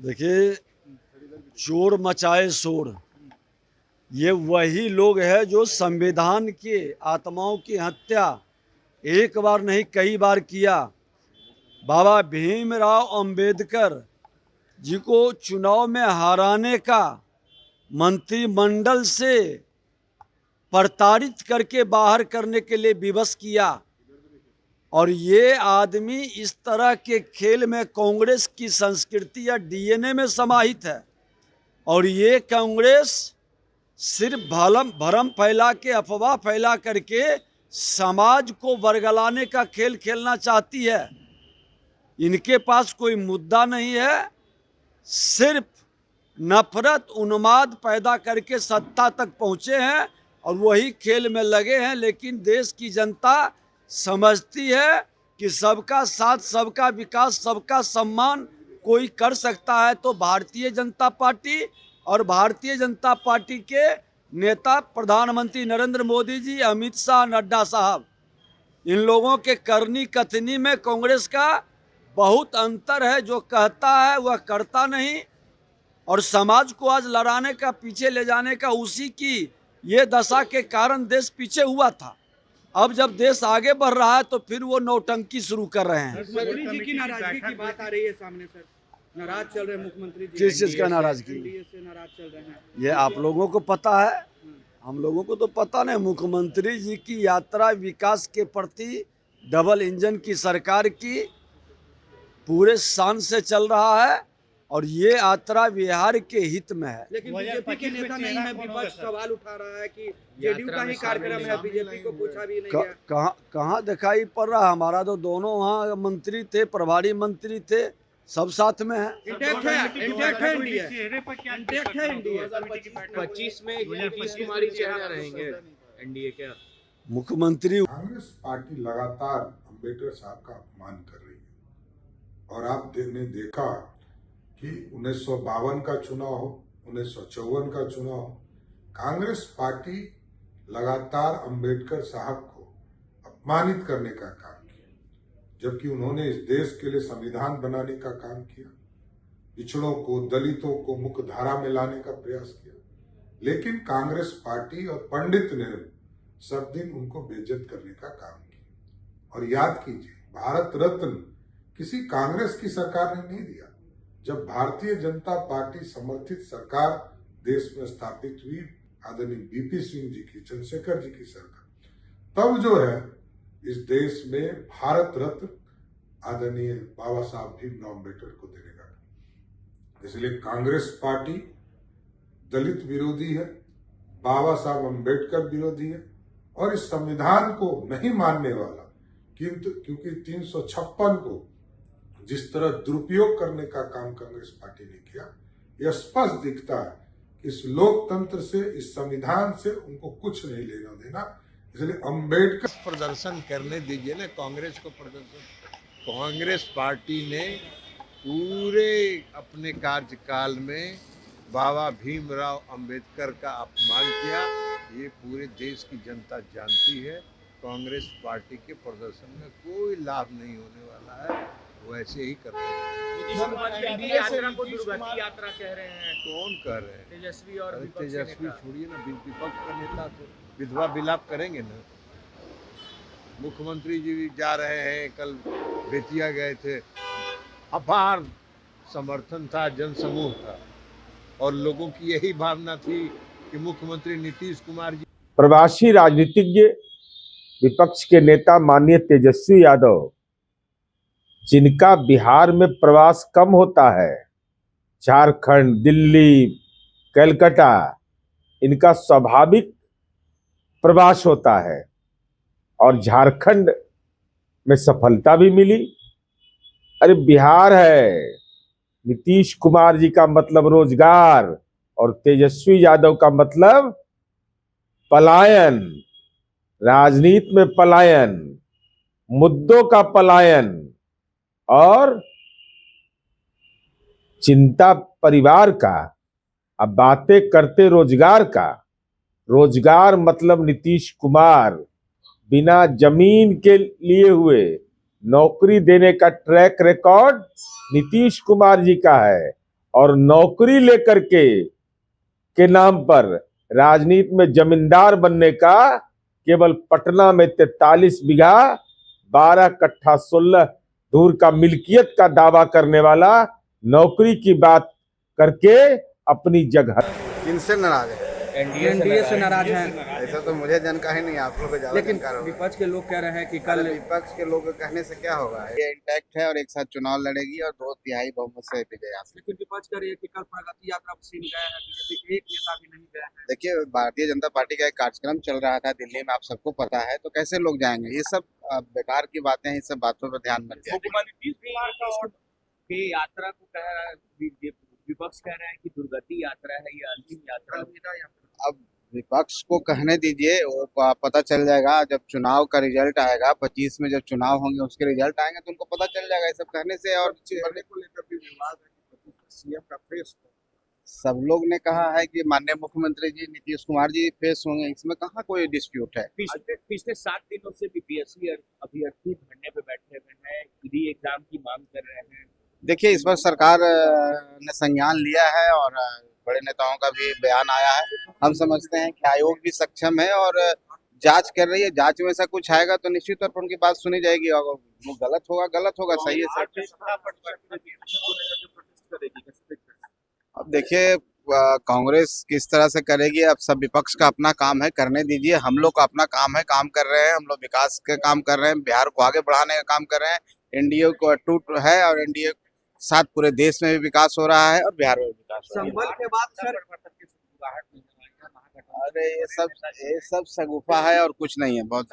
देखिए, चोर मचाए शोर, ये वही लोग हैं जो संविधान के आत्माओं की हत्या एक बार नहीं कई बार किया। बाबा भीमराव अंबेडकर जी को चुनाव में हराने का मंत्रिमंडल से प्रताड़ित करके बाहर करने के लिए विवश किया। और ये आदमी इस तरह के खेल में कांग्रेस की संस्कृति या डीएनए में समाहित है। और ये कांग्रेस सिर्फ भरम फैला के, अफवाह फैला करके समाज को बरगलाने का खेल खेलना चाहती है। इनके पास कोई मुद्दा नहीं है, सिर्फ नफरत उन्माद पैदा करके सत्ता तक पहुंचे हैं और वही खेल में लगे हैं। लेकिन देश की जनता समझती है कि सबका साथ, सबका विकास, सबका सम्मान कोई कर सकता है तो भारतीय जनता पार्टी और भारतीय जनता पार्टी के नेता प्रधानमंत्री नरेंद्र मोदी जी, अमित शाह, नड्डा साहब, इन लोगों के करनी कथनी में कांग्रेस का बहुत अंतर है। जो कहता है वह करता नहीं, और समाज को आज लड़ाने का, पीछे ले जाने का, उसी की ये दशा के कारण देश पीछे हुआ था। अब जब देश आगे बढ़ रहा है तो फिर वो नौटंकी शुरू कर रहे हैं। मुख्यमंत्री जी की नाराजगी की बात आ रही है सामने सर, नाराज चल रहे हैं मुख्यमंत्री जी। किस चीज का नाराजगी? एनडीए से नाराज चल रहे हैं। ये आप लोगों को पता है, हम लोगों को तो पता नहीं। मुख्यमंत्री जी की यात्रा विकास के प्रति, डबल इंजन की सरकार की पूरे शान से चल रहा है और ये यात्रा बिहार के हित में है। लेकिन बीजेपी के नेता नहीं है, विपक्ष सवाल उठा रहा है कि जेडीयू का ही कार्यक्रम है, बीजेपी को पूछा भी नहीं गया। कहाँ दिखाई पड़ रहा है? हमारा तो दोनों वहाँ मंत्री थे, प्रभारी मंत्री थे, सब साथ में है। इंटैक्ट है एनडीए। 25 में नीतीश कुमार ही चेहरा रहेंगे एनडीए के। मुख्यमंत्री कांग्रेस पार्टी लगातार अंबेडकर साहब का अपमान कर रही है और आपने देखा कि 1952 का चुनाव हो, 1954 का चुनाव हो, कांग्रेस पार्टी लगातार अंबेडकर साहब को अपमानित करने का काम किया, जबकि उन्होंने इस देश के लिए संविधान बनाने का काम किया, पिछड़ों को, दलितों को मुख्य धारा में लाने का प्रयास किया। लेकिन कांग्रेस पार्टी और पंडित नेहरू सब दिन उनको बेइज्जत करने का काम किया। और याद कीजिए, भारत रत्न किसी कांग्रेस की सरकार ने नहीं दिया। जब भारतीय जनता पार्टी समर्थित सरकार देश में स्थापित हुई, आदरणीय बीपी सिंह जी की, चंद्रशेखर जी की सरकार, तब जो है इस देश में भारत रत्न आदरणीय बाबा साहब भीमराव अम्बेडकर को देने का। इसलिए कांग्रेस पार्टी दलित विरोधी है, बाबा साहब अम्बेडकर विरोधी है और इस संविधान को नहीं मानने वाला। किंतु क्योंकि 356 को जिस तरह दुरुपयोग करने का काम कांग्रेस पार्टी ने किया, यह स्पष्ट दिखता है कि इस लोकतंत्र से, इस संविधान से उनको कुछ नहीं लेना देना। इसलिए अम्बेडकर प्रदर्शन करने दीजिए ना, कांग्रेस को प्रदर्शन। कांग्रेस पार्टी ने पूरे अपने कार्यकाल में बाबा भीमराव अंबेडकर का अपमान किया। ये पूरे देश की जनता जानती है। कांग्रेस पार्टी के प्रदर्शन में कोई लाभ नहीं होने वाला है, वो ऐसे ही करते हैं। यात्रा को दुर्गति यात्रा कह रहे हैं। कौन कह रहे हैं? तेजस्वी और तेजस्वी छोड़िए ना, विपक्ष का नेता तो विधवा विलाप करेंगे ना। मुख्यमंत्री जी जा रहे हैं, कल बेतिया गए थे, अपार समर्थन था, जनसमूह था और लोगों की यही भावना थी कि मुख्यमंत्री नीतीश कुमार जी। प्रवासी राजनीतिज्ञ विपक्ष के नेता माननीय तेजस्वी यादव, जिनका बिहार में प्रवास कम होता है, झारखंड, दिल्ली, कलकत्ता, इनका स्वाभाविक प्रवास होता है और झारखंड में सफलता भी मिली। अरे बिहार है, नीतीश कुमार जी का मतलब रोजगार और तेजस्वी यादव का मतलब पलायन, राजनीति में पलायन, मुद्दों का पलायन और चिंता परिवार का। अब बातें करते रोजगार का। रोजगार मतलब नीतीश कुमार बिना जमीन के लिए हुए नौकरी देने का ट्रैक रिकॉर्ड नीतीश कुमार जी का है। और नौकरी लेकर के नाम पर राजनीति में जमींदार बनने का केवल पटना में 43 बीघा 12 कट्ठा 16 धूर का मिल्कियत का दावा करने वाला नौकरी की बात करके अपनी जगह। किनसे नाराज है? एनडीए से नाराज हैं। ऐसा तो मुझे जानकारी नहीं, आप लोग को ज्यादा लेकिन जानकार होगा। विपक्ष के लोग कह रहे हैं कि कल कल विपक्ष के लोगों के कहने से क्या होगा, ये इंटैक्ट है और एक साथ चुनाव लड़ेगी और 2/3 बहुमत से विजय हासिल। लेकिन विपक्ष कह रही है कि कल प्रगति यात्रा में सीन गए हैं, बीजेपी एक नेता भी नहीं गए हैं। देखिए, भारतीय जनता पार्टी का एक कार्यक्रम चल रहा था दिल्ली में, आप सबको पता है, तो कैसे लोग जाएंगे? ये सब बेकार की बातें हैं, इस सब बातों पर ध्यान मत दिया। नीतीश कुमार का और ये यात्रा को कह रहा है, विपक्ष कह रहा है कि दुर्गति यात्रा है, ये अंतिम यात्रा है। अब विपक्ष को कहने दीजिए, वो पता चल जाएगा जब चुनाव का रिजल्ट आएगा। 25 में जब चुनाव होंगे उसके रिजल्ट आएंगे तो उनको पता चल जाएगा। ये सब कहने से और चेहरे को लेकर भी विवाद है कि सीएम का फेस, सब लोग ने कहा है कि माननीय मुख्यमंत्री जी नीतीश कुमार जी फेस होंगे, इसमें कहाँ कोई डिस्प्यूट है। पिछले 7 दिनों से बीपीएससी अभ्यर्थी धरने पे बैठे हुए हैं, री एग्जाम की मांग कर रहे हैं। देखिए, इस पर सरकार ने संज्ञान लिया है और बड़े नेताओं का भी बयान आया है। हम समझते हैं कि आयोग भी सक्षम है और जांच कर रही है। जांच में ऐसा कुछ आएगा तो निश्चित तौर पर उनकी बात सुनी जाएगी। और वो गलत होगा, सही है सर। अब देखिए, कांग्रेस किस तरह से करेगी, अब सब विपक्ष का अपना काम है, करने दीजिए। हम लोग का अपना काम है, काम कर रहे हैं। हम लोग विकास के काम कर रहे हैं, बिहार को आगे बढ़ाने का काम कर रहे हैं। एनडीए को अटूट है और एनडीए साथ पूरे देश में भी विकास हो रहा है और बिहार में भी विकास हो रहा है। संभल के बाद सर, अरे ये सब शगुफा है और कुछ नहीं है, बहुत